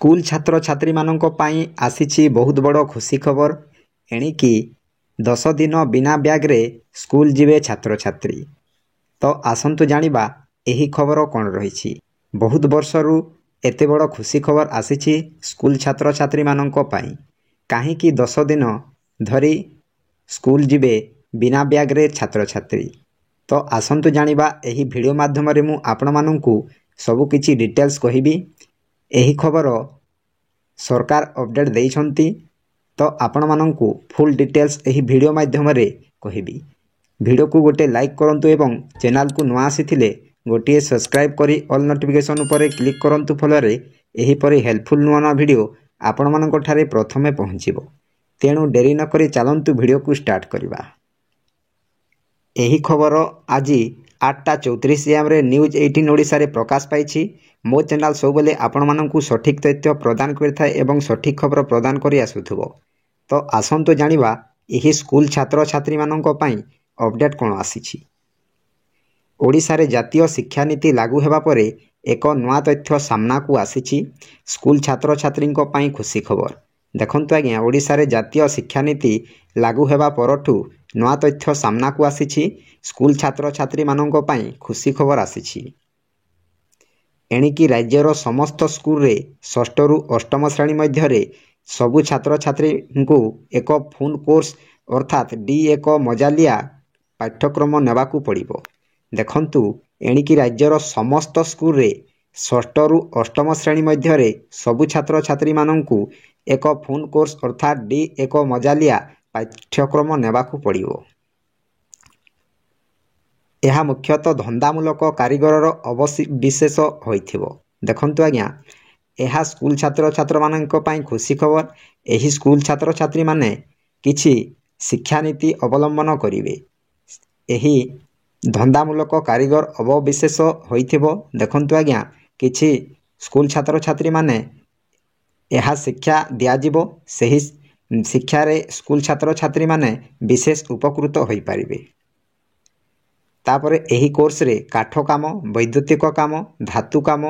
School छात्र छात्री मानक पाई आसीछि बहुत बड़ खुशी खबर। एणिकी 10 दिन बिना ब्याग रे स्कूल जीवे छात्र छात्री। तो आसंतु जानिबा एही खबर कौन रही। बहुत वर्षरू एते बड़ खुशी खबर आसीछि स्कूल छात्र छात्री मानक पाई। काहींकि 10 दिन धरी स्कूल जीवे बिना ब्याग रे छात्र छात्री। तो आसंतु जानिबा एही वीडियो माध्यम रे मु आपण माननकु सबु किछि डिटेल्स कहिबी। एही खबर सरकार अपडेट देइछंती। तो आपण माननकु फुल डिटेल्स एही वीडियो माध्यम रे कहिबी। वीडियो को गोटे लाइक करंतु एवं चैनल को नुआ आसीथिले गोटे सब्सक्राइब करी ऑल नोटिफिकेशन उपरे क्लिक करंतु। फलरे एही परे हेल्पफुल नुआ नुआ वीडियो आपण माननक ठारे प्रथमे पहुंचीबो। तेणु डेरी न करी चलंतु वीडियो को स्टार्ट करिबा। एही खबर आज 8:34 AM रे न्यूज 18 ओडिशा रे प्रकाश पाइछि। मो चैनल सब बेले आपण माननकु सठिक तथ्य प्रदान करथाय एवं सठिक खबर प्रदान करी आसुथबो। तो आसंतु जानिबा एही स्कूल छात्र छात्री माननक पई अपडेट कोन आसीछि। ओडिशा रे जातीय शिक्षा नीति लागू हेबा परे एक नुआ तथ्य सामना को आसीछि। स्कूल छात्र छात्रींक पई खुशी खबर। देखंतु आज्ञा ओडिशा रे जातीय शिक्षा नीति लागू हेबा परठू नुआ तथ्य सामना को आसीछि। स्कूल छात्र छात्री माननक पई खुशी खबर आसीछि। एणिकी राज्यर समस्त स्कूल रे 6ठ रु 8म श्रेणी मध्य रे सबु छात्र छात्री को एक फुल कोर्स अर्थात D1 मजालिया पाठ्यक्रम नेबाकू पड़िबो। देखंतु एणिकी राज्यर समस्त स्कूल रे 6ठ रु 8म श्रेणी मध्य रे सबु छात्र छात्री माननकू एक फुल कोर्स अर्थात D1 मजालिया पाठ्यक्रम नेबाकू पड़िबो। यह मुख्यतः धंदामूलक कारीगर अवशेष होइथिबो। देखंतु आज्ञा यह स्कूल छात्र छात्र माननक पई खुशी खबर। एही स्कूल छात्र छात्री माने किछि शिक्षा नीति अवलंबन करिवे। एही धंदामूलक कारीगर अवशेष होइथिबो। देखंतु आज्ञा किछि स्कूल छात्र छात्री माने यह शिक्षा दिया जिवो। सही शिक्षा रे स्कूल छात्र छात्री माने विशेष उपकृत होई परिबे। तापरे एही कोर्स रे काठ काम, वैद्युतिक काम, धातु काम,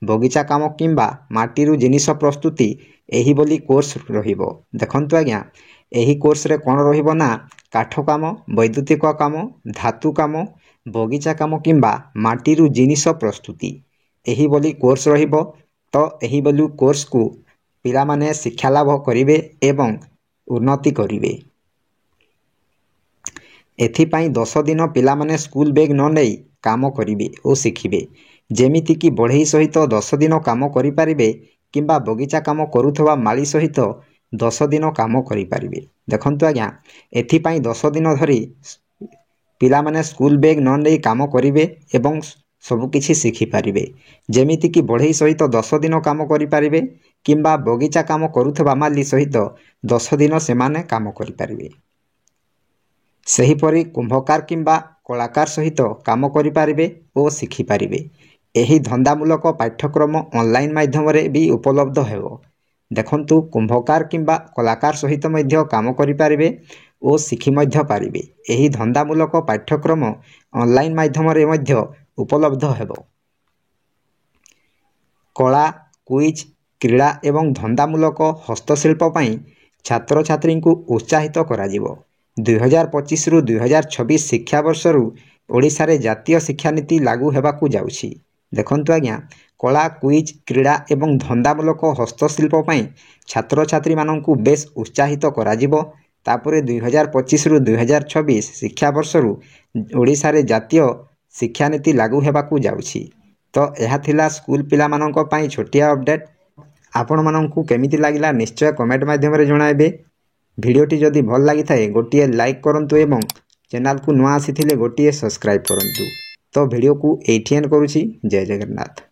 बगीचा काम किंबा माटीरू जिनिस प्रस्तुति एही बोली कोर्स रहिबो। देखंतु आज्ञा एही कोर्स रे कोन रहिबो ना काठ काम, वैद्युतिक काम, धातु काम, बगीचा काम किंबा माटीरू जिनिस प्रस्तुति एही बोली कोर्स रहिबो। तो एही बोली कोर्स को पिला माने शिक्षा लाभ करिवे एवं उन्नति करिवे। एथिपाई 10 दिन पिला माने स्कूल बैग न नहीं काम करिवे और शिखिबे। जेमिति की बढ़ई सहित 10 दिन काम करि परिबे किंबा बगीचा काम करुथबा माली सहित 10 दिन काम करि परिबे। देखंतु आज्ञा एथिपाई 10 दिन धरी पिला माने स्कूल बैग न नहीं काम करिवे एवं सबु किछि शिखि परिबे। जेमिति की बढ़ई सहित 10 दिन काम करि परिबे किंबा बगीचा काम करुथबा माली सहित 10 दिन सेमाने काम करि परिबे। सेहीपरि कुंभकार किंबा कलाकार सहित काम करि परिबे और शिखि परिबे। एही धंदामूलक पाठ्यक्रम ऑनलाइन माध्यम रे भी उपलब्ध हेबो। देखंतु कुंभकार किंबा कलाकार सहित मध्य काम करि परिबे और शिखि मध्य परिबे। एही धंदामूलक पाठ्यक्रम ऑनलाइन माध्यम रे मध्य उपलब्ध हेबो। कला, क्विज, क्रीड़ा एवं धंदामूलक हस्तशिल्प पई छात्र छात्री को उत्साहित करा जिवो। 2025 रु 2026 शिक्षा वर्ष रु ओडिशा रे जातीय शिक्षा नीति लागू हेबाकू जाउछि। देखंतु आज्ञा कला, क्विज, क्रीड़ा एवं धंदामूलक हस्तशिल्प पई छात्र छात्री माननकू बेस उत्साहित करा जिवो। तापरे 2025 रु 2026 शिक्षा वर्ष रु ओडिशा रे जातीय शिक्षा नीति लागू हेबाकू जाउछि। तो यह थिला स्कूल पिला माननक पई छोटिया अपडेट। आपण माननकू केमिति लागिला निश्चय कमेंट माध्यम रे जणाइबे। भिडियोटी जदि भल लगी थाए गोटे लाइक करंतु एवं चैनल को नुआ आसीथिले गोटे सब्सक्राइब करंतु। तो वीडियो को एठी एंड करूछि। जय जगन्नाथ।